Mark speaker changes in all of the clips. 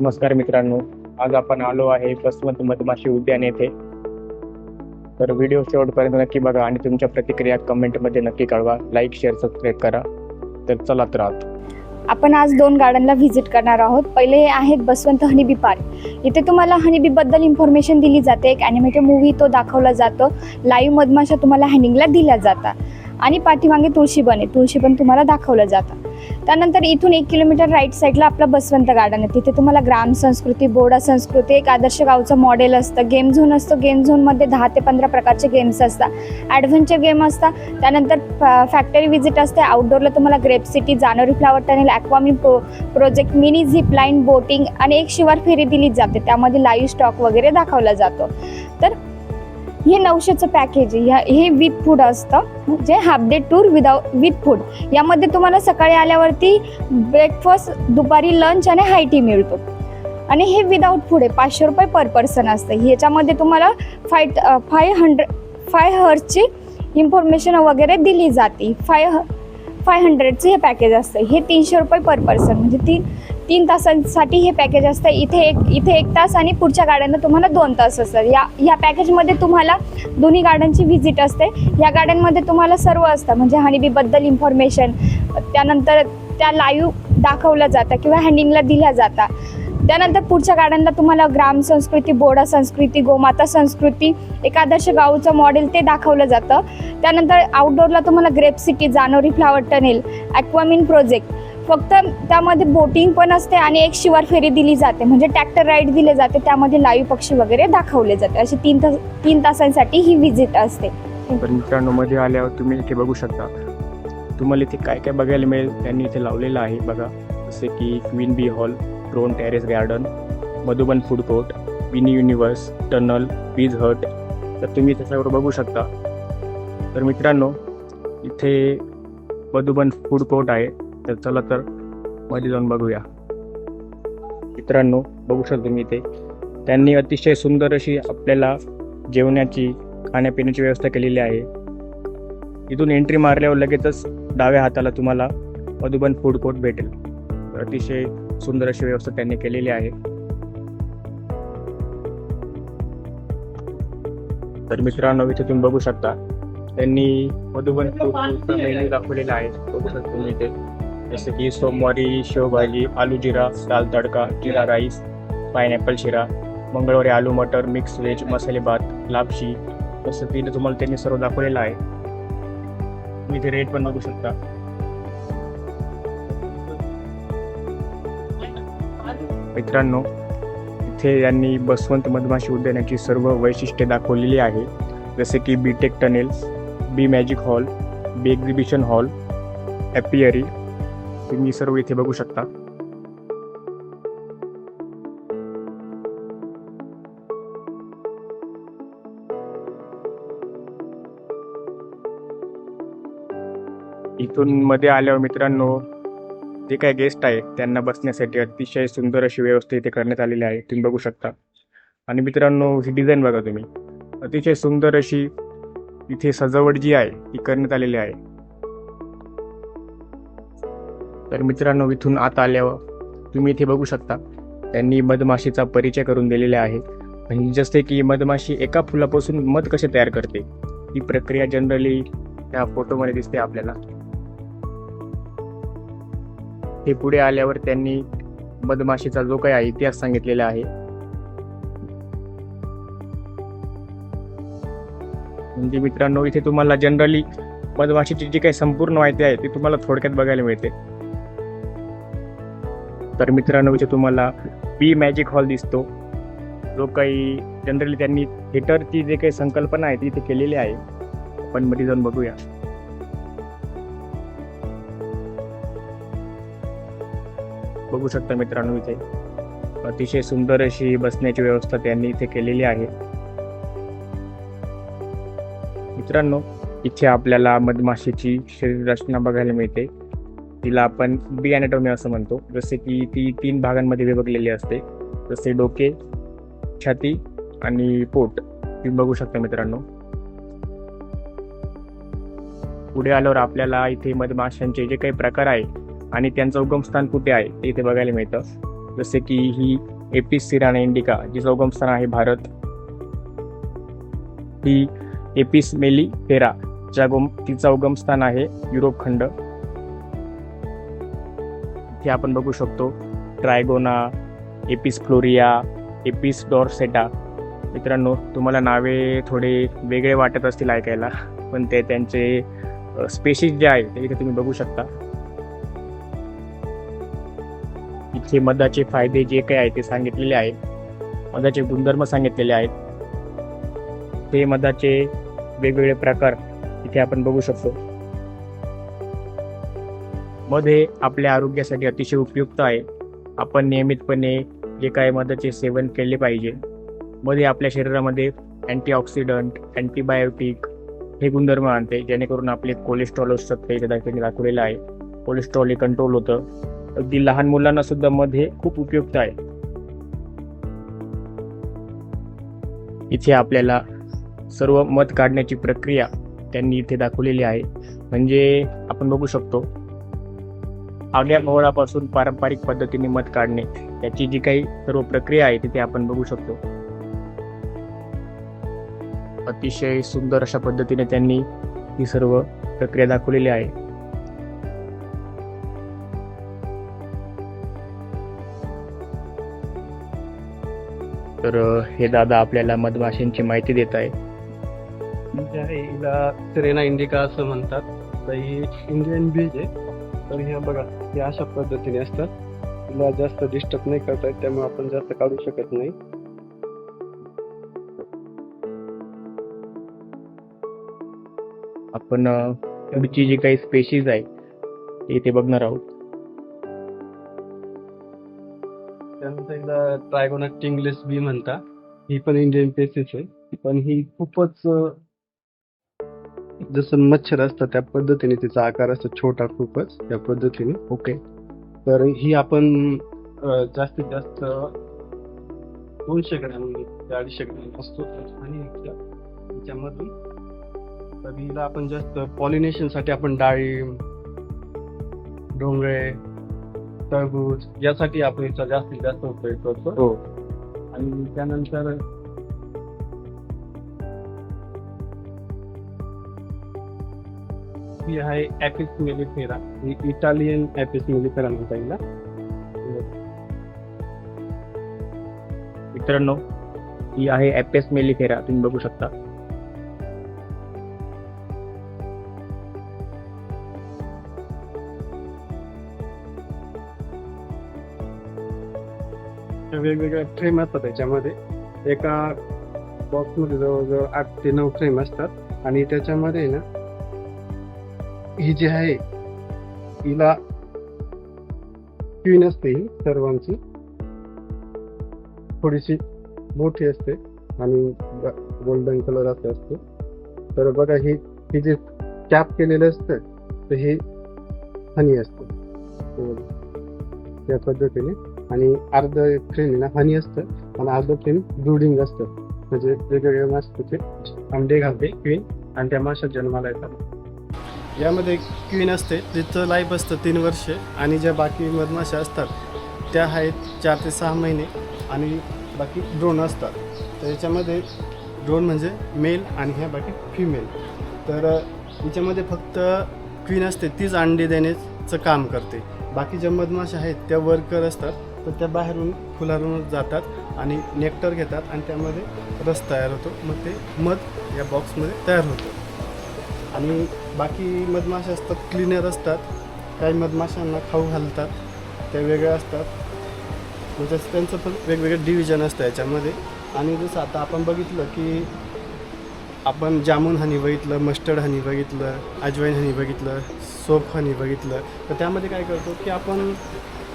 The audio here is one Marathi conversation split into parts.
Speaker 1: नमस्कार मित्रांनो, आज आपण आलो आहे बसवंत मधमाशी उद्यान येथे. तर व्हिडिओ शेवटपर्यंत नक्की बघा आणि तुमच्या प्रतिक्रिया कमेंटमध्ये नक्की कळवा. लाईक, शेअर, सबस्क्राईब करा. तर चला तर आत.
Speaker 2: आपण आज 2 गार्डनला व्हिजिट करणार आहोत. पहिले हे आहेत बसवंत हनीबी पार्क. इथे तुम्हाला हनीबी बद्दल इन्फॉर्मेशन दिली जाते. एक ॲनिमेटेड मूव्ही तो दाखवला जातो. लाईव्ह मधमाशा तुम्हाला हँडिंगला दिल्या जातात आणि पाठीमागे तुळशीबन तुम्हाला दाखवलं जातं. त्यानंतर इथून 1 किलोमीटर राईट साईडला आपला बसवंत गार्डन आहे. तिथे तुम्हाला ग्राम संस्कृती, बोडा संस्कृती, एक आदर्श गावचं मॉडेल असतं. गेम झोन असतो. गेम झोनमध्ये 10 ते 15 प्रकारचे गेम्स असतात. ॲडव्हेंचर गेम असतात. त्यानंतर फॅक्टरी व्हिजिट असते. आउटडोअरला तुम्हाला ग्रेप सिटी, जानेवारी फ्लावर टनेल, ॲक्वामी project, mini zip line, boating आणि एक शिवार फेरी दिली जाते. त्यामध्ये लाईव्ह स्टॉक वगैरे दाखवला जातो. तर हे 900चं पॅकेज आहे. हे विथ फूड असतं, म्हणजे half day tour with food. यामध्ये तुम्हाला सकाळी आल्यावरती ब्रेकफास्ट, दुपारी लंच आणि हाय टी मिळतो. आणि हे विदाऊट फूड आहे. 500 रुपये पर पर्सन असतं. ह्याच्यामध्ये तुम्हाला 5 हर्सची इन्फॉर्मेशन वगैरे दिली जाते. 500चं हे पॅकेज असतं. हे 300 रुपये पर पर्सन, म्हणजे 3 तासांसाठी हे पॅकेज असतं. इथे एक तास आणि पुढच्या गार्डनला तुम्हाला 2 तास असतात. या पॅकेजमध्ये तुम्हाला दोन्ही गार्डनची व्हिजिट असते. या गार्डनमध्ये तुम्हाला सर्व असतं, म्हणजे हनीबीबद्दल इन्फॉर्मेशन, त्यानंतर त्या लाईव्ह दाखवल्या जातात किंवा हँडिंगला दिल्या जातात. त्यानंतर पुढच्या गार्डनला तुम्हाला ग्राम संस्कृती, बोडा संस्कृती, गोमाता संस्कृती, एक आदर्श गावचं मॉडेल ते दाखवलं जातं. त्यानंतर आउटडोअरला तुम्हाला ग्रेप सिटी, जानेवारी फ्लावर टनेल, ॲक्वामिन प्रोजेक्ट, फक्त त्यामध्ये बोटिंग पण असते आणि एक शिवार फेरी दिली जाते, म्हणजे ट्रॅक्टर राईड दिले जाते. त्यामध्ये लाईव्ह पक्षी वगैरे दाखवले जाते. अशी 3 तासांसाठी ही व्हिजिट असते.
Speaker 1: तर मित्रांनो, मध्ये आल्यावर तुम्ही इथे बघू शकता. तुम्हाला इथे काय काय बघायला मिळेल त्यांनी इथे लावलेलं आहे बघा. जसे की queen bee hall, drone terrace garden, Madhuban food court, mini universe, tunnel, bees hut. तर तुम्ही त्याच्यावर बघू शकता. तर मित्रांनो, इथे मधुबन फूड कोर्ट आहे. तर चला तर मध्ये जाऊन बघूया. मित्रांनो, बघू शकता तुम्ही इथे त्यांनी अतिशय सुंदर अशी आपल्याला जेवणाची, खाण्यापिण्याची व्यवस्था केलेली आहे. इथून एंट्री मारल्यावर लगेचच डाव्या हाताला तुम्हाला मधुबन फूड कोर्ट भेटेल. अतिशय सुंदर अशी व्यवस्था त्यांनी केलेली आहे. तर मित्रांनो, इथे तुम्ही बघू शकता त्यांनी मधुबन फूड कोर्टचा मेन्यू दाखवलेला आहे. बघू शकता तुम्ही इथे, जसे की सोमवारी शेवभाजी, आलू जिरा, दाल तडका, जिरा राईस, पायनॅपल शिरा, मंगळवारी आलू मटर, मिक्स व्हेज, मसाले भात, लापशी. तसं तिथे तुम्हाला त्यांनी सर्व दाखवलेलं आहे. तुम्ही इथे रेट पण बघू शकता. मित्रांनो, इथे यांनी बसवंत मधमाशी उद्यानाची सर्व वैशिष्ट्ये दाखवलेली आहे. जसे की बी टेक टनेल, बी मॅजिक हॉल, बी एक्झिबिशन हॉल, ॲपियरी. तुम्ही सर्व इथे बघू शकता. इथून मध्ये आल्यावर मित्रांनो, जे काही गेस्ट आहेत त्यांना बसण्यासाठी अतिशय सुंदर अशी व्यवस्था इथे करण्यात आलेली आहे. तुम्ही बघू शकता. आणि मित्रांनो, ही डिझाईन बघा तुम्ही, अतिशय सुंदर अशी इथे सजावट जी आहे ती करण्यात आलेली आहे. तर मित्रांनो, इथून आत आल्यावर तुम्ही इथे बघू शकता त्यांनी मधमाशीचा परिचय करून दिलेला आहे. म्हणजे जसे की मधमाशी एका फुलापासून मध कसे तयार करते, ही प्रक्रिया जनरली त्या फोटोमध्ये दिसते आपल्याला. हे पुढे आल्यावर त्यांनी मधमाशीचा जो काही इतिहास सांगितलेला आहे. म्हणजे मित्रांनो, इथे तुम्हाला जनरली मधमाशीची जी काही संपूर्ण माहिती आहे ती तुम्हाला थोडक्यात बघायला मिळते. तर मित्रांनो, इथे तुम्हाला बी मॅजिक हॉल दिसतो, जो काही जनरली त्यांनी थिएटरची जे काही संकल्पना आहे ती इथे केलेली आहे. आपण मध्ये जाऊन बघूया. बघू शकता मित्रांनो, इथे अतिशय सुंदर अशी बसण्याची व्यवस्था त्यांनी इथे केलेली आहे. मित्रांनो, इथे आपल्याला मधमाशीची शरीर रचना बघायला मिळते. तिला आपण बी ॲनाटॉमी असं म्हणतो. जसे की ती 3 भागांमध्ये विभागलेली असते, जसे डोके, छाती आणि पोट. तुम्ही बघू शकता मित्रांनो. पुढे आल्यावर आपल्याला इथे मधमाशांचे जे काही प्रकार आहे आणि त्यांचं उगमस्थान कुठे आहे ते इथे बघायला मिळतं. जसे की ही एपिस सिराना इंडिका, जिचं उगमस्थान आहे भारत. ही एपिस मेलिफेरा, तिचं उगमस्थान आहे युरोप खंड. हे आपण बघू शकतो ट्रायगोना, एपिस फ्लोरिया, एपिस डॉर्सेटा. मित्रांनो, तुम्हाला नावे थोडे वेगळे वाटत असतील ऐकायला, पण ते त्यांचे स्पेशीज जे आहे ते इथे तुम्ही बघू शकता. इथे मधाचे फायदे जे काही आहे ते सांगितलेले आहे, मधाचे गुणधर्म सांगितलेले आहेत. ते मधाचे वेगवेगळे प्रकार इथे आपण बघू शकतो. मध हे आपल्या आरोग्यासाठी अतिशय उपयुक्त आहे. आपण नियमितपणे जे काही मधाचे सेवन केले पाहिजे. मध हे आपल्या शरीरामध्ये अँटीऑक्सिडंट, अँटीबायोटिक हे गुणधर्म आणते, जेणेकरून आपले कोलेस्ट्रॉल असतं ते दाखवलेलं आहे. कोलेस्ट्रॉल हे कंट्रोल होतं. अगदी लहान मुलांना सुद्धा मध हे खूप उपयुक्त आहे. इथे आपल्याला सर्व मध काढण्याची प्रक्रिया त्यांनी इथे दाखवलेली आहे. म्हणजे आपण बघू शकतो आग्या मोहरापासून पारंपरिक पद्धतीने मध काढणे, याची जी काही सर्व प्रक्रिया आहे तिथे आपण बघू शकतो. अतिशय सुंदर अशा पद्धतीने त्यांनी ही सर्व प्रक्रिया दाखवलेली आहे. तर हे दादा आपल्याला मधमाशांची माहिती देत आहे.
Speaker 3: जी आहे हिला सिरेना इंडिका असं म्हणतात. तर ही इंडियन बीज आहे. तर ह्या बघा, हे अशा पद्धतीने असतात. हिला जास्त डिस्टर्ब नाही करता येत, त्यामुळे आपण जास्त काढू शकत नाही.
Speaker 1: आपण पुढची जी काही स्पेशीज आहे ते इथे बघणार आहोत.
Speaker 3: त्यानंतर हिला ट्रायगोना टिंगलेस बी म्हणता. ही पण इंडियन पेसीस आहे, पण ही खूपच जसं मच्छर असतं त्या पद्धतीने तिचा आकार असतो, छोटा खूपच त्या पद्धतीने.
Speaker 1: ओके.
Speaker 3: तर ही आपण जास्तीत जास्त 200 ग्रॅम ते 250 ग्रॅम असतो आणि त्याच्यामधून. तर हिला आपण जास्त पॉलिनेशनसाठी आपण डाळिंब, डोंगरे, टरबूज यासाठी आपण याचा जास्तीत जास्त उपयोग करतो.
Speaker 1: हो.
Speaker 3: आणि त्यानंतर ही आहे ॲपिस मेलिफेरा. ही इटालियन ॲपिस मेलिफेरा म्हणता येईल.
Speaker 1: मित्रांनो, ही आहे ॲपिस मेलिफेरा, तुम्ही बघू शकता.
Speaker 3: वेगवेगळ्या फ्रेम असतात त्याच्यामध्ये. एका बॉक्समध्ये जवळजवळ 8 ते 9 फ्रेम असतात आणि त्याच्यामध्ये ना ही जी आहे हिला क्वीन असते. ही सर्वांची थोडीशी मोठी असते आणि गोल्डन कलर असते. तर बघा, ही जे कॅप केलेलं असतं तर हे हनी असतं त्या पद्धतीने. आणि अर्ध फ्रेम ना हनी असतं आणि अर्ध फ्रेम ब्रूडिंग असतं. म्हणजे वेगवेगळ्या माशाचे अंडे घालते क्वीन आणि त्या माशात जन्माला येतात. यामध्ये क्वीन असते, जिचं लाईफ असतं 3 वर्षे आणि ज्या बाकी मधमाशा असतात त्या आहेत 4 ते 6 महिने आणि बाकी ड्रोन असतात. तर याच्यामध्ये ड्रोन म्हणजे मेल आणि ह्या बाकी फिमेल. तर याच्यामध्ये फक्त क्वीन असते, तीच अंडे देण्याचं काम करते. बाकी ज्या मधमाशा आहेत त्या वर्कर असतात, तर त्या बाहेरून फुलारून जातात आणि नेक्टर घेतात आणि त्यामध्ये रस तयार होतो. मग ते मध या बॉक्समध्ये तयार होतं. आणि बाकी मधमाशा असतात क्लीनर असतात. काही मधमाशांना खाऊ घालतात, त्या वेगळ्या असतात. म्हणजे त्यांचं पण वेगवेगळं डिव्हिजन असतं याच्यामध्ये. आणि जसं आता आपण बघितलं की आपण जामून हनी बघितलं, मस्टर्ड हनी बघितलं, अजवाईन हनी बघितलं, सोप हनी बघितलं. तर त्यामध्ये काय करतो की आपण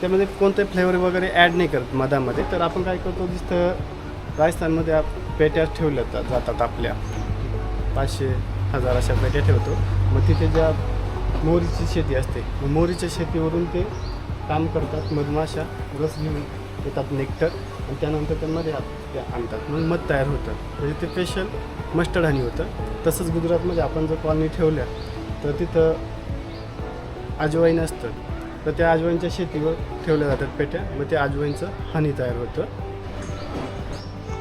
Speaker 3: त्यामध्ये कोणते फ्लेवर वगैरे ॲड नाही करत मधामध्ये. तर आपण काय करतो, जिथं राजस्थानमध्ये पेट्या ठेवल्या जातात आपल्या 500-1000 अशा पेट्या ठेवतो. मग तिथे ज्या मोहरीची शेती असते, मग मोहरीच्या शेतीवरून ते काम करतात. मधमाशा रस घेऊन येतात, नेक्टर, आणि त्यानंतर त्यामध्ये त्या आणतात. मग मध तयार होतं. म्हणजे ते स्पेशल मस्टर्ड हनी होतं. तसंच गुजरातमध्ये आपण जर कॉलनी ठेवल्या तर तिथं अजवाईन असतं. तर त्या अजवाईनच्या शेतीवर ठेवल्या जातात पेट्या, मग ते अजवाईनचं हनी तयार होतं.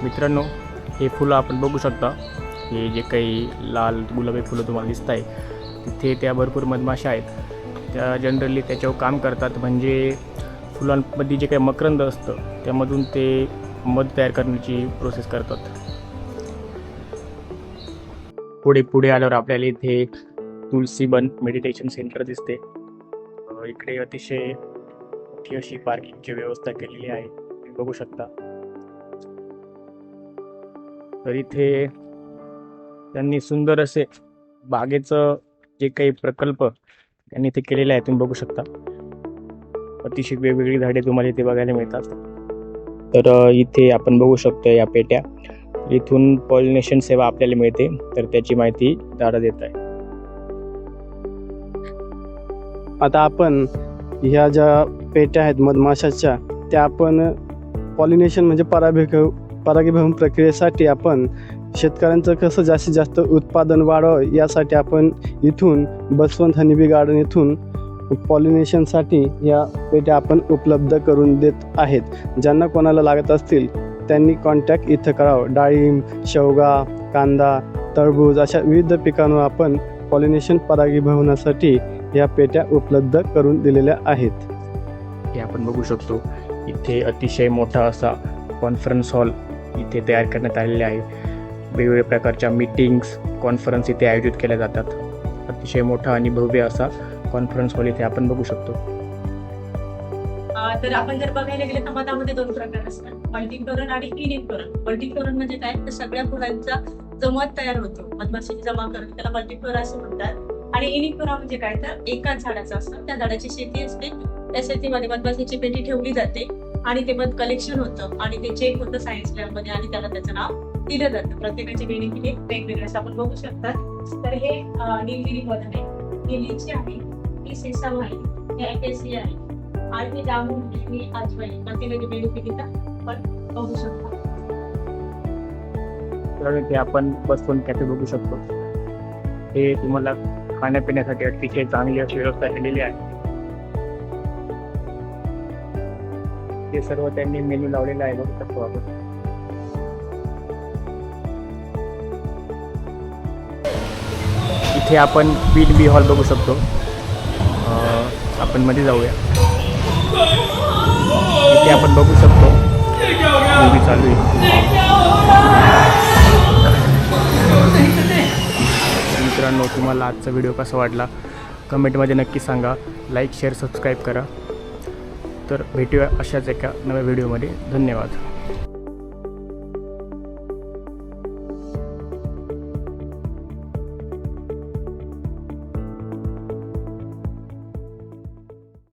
Speaker 1: मित्रांनो, हे फुलं आपण बघू शकता. हे जे काही लाल गुलाबी फुलं तुम्हाला दिसत आहे, तिथे त्या भरपूर मधमाशा आहेत. त्या जनरली त्याच्यावर काम करतात, म्हणजे फुलांमध्ये जे काही मकरंद असतं त्यामधून ते मध तयार करण्याची प्रोसेस करतात. पुढे आल्यावर आपल्याला इथे तुलसीबन मेडिटेशन सेंटर दिसते. इकडे अतिशय मोठी अशी पार्किंगची व्यवस्था केलेली आहे, तुम्ही बघू शकता. तर इथे त्यांनी सुंदर असे बागेचं जे काही प्रकल्प त्यांनी इथे केलेले आहे, तुम्ही बघू शकता. अतिशय वेगवेगळी झाडे तुम्हाला इथे बघायला मिळतात. तर इथे आपण बघू शकतो या पेट्या, इथून पॉलिनेशन सेवा आपल्याला मिळते. तर त्याची माहिती दादा देत आहे.
Speaker 3: आता आपण ह्या ज्या पेट्या आहेत मधमाशाच्या, त्या आपण पॉलिनेशन म्हणजे परागीभवन प्रक्रियेसाठी आपण शेतकऱ्यांचं कसं जास्तीत जास्त उत्पादन वाढावं यासाठी आपण इथून बसवंत हनीबी गार्डन इथून पॉलिनेशनसाठी या पेट्या आपण उपलब्ध करून देत आहेत. ज्यांना कोणाला लागत असतील त्यांनी कॉन्टॅक्ट इथं करावं. डाळिंब, शेवगा, कांदा, टरबूज अशा विविध पिकांवर आपण पॉलिनेशन परागीभवनासाठी या पेट्या उपलब्ध करून दिलेल्या आहेत.
Speaker 1: हे आपण बघू शकतो. इथे अतिशय मोठा असा कॉन्फरन्स हॉल इथे तयार करण्यात आलेले आहे. वेगवेगळ्या प्रकारच्या मीटिंग्स, कॉन्फरन्स इथे आयोजित केल्या जातात. अतिशय मोठा आणि भव्य असा कॉन्फरन्स हॉल इथे आपण बघू शकतो.
Speaker 4: तर आपण जर बघायला गेलं तर मधामध्ये 2 प्रकार असतात, मल्टीफ्लोरल आणि इनिफ्लोरल. मल्टीफ्लोरल म्हणजे काय, तर सगळ्या फुलांचा जो मध तयार होतो, मधमाशीची जमा करणे, त्याला मल्टीफ्लोरा असं म्हणतात. आणि इनिफ्लोरा म्हणजे काय, तर एकाच झाडाचं असतं, त्या झाडाची शेती असते, त्या शेतीमध्ये मधमाशीची पेटी ठेवली जाते आणि ते मध कलेक्शन होतं आणि ते चेक होतं सायन्स लॅबमध्ये आणि त्याला त्याचं नाव दिलं जातं. प्रत्येकाची बेनिफिट वेगवेगळे असं आपण बघू शकतात. तर हे निलगिरी मध आहे, ही लिची आहे, ही सेसम आहे, ही अकेसी आहे आणि ही जांभूळ आहे, ही अजवाईन. प्रत्येकाची बेनिफिट इथं आपण बघू शकतो.
Speaker 1: तर इथे आपण बसवंत कॅफे बघू शकतो. हे तुम्हाला खाण्यापिण्यासाठी अतिशय चांगली अशी व्यवस्था केलेली आहे. ते सर्व त्यांनी मेनू लावलेला आहे, बघू शकतो आपण. इथे आपण क्वीन बी हॉल बघू शकतो. आपण मध्ये जाऊया. इथे आपण बघू शकतो मूवी चालू आहे. मित्रांनो, तुम्हाला आजचा व्हिडिओ कसा वाटला कमेंटमध्ये नक्की सांगा. लाईक, शेअर, सबस्क्राईब करा. तर भेटूया अशाच एका नव्या व्हिडिओमध्ये. धन्यवाद.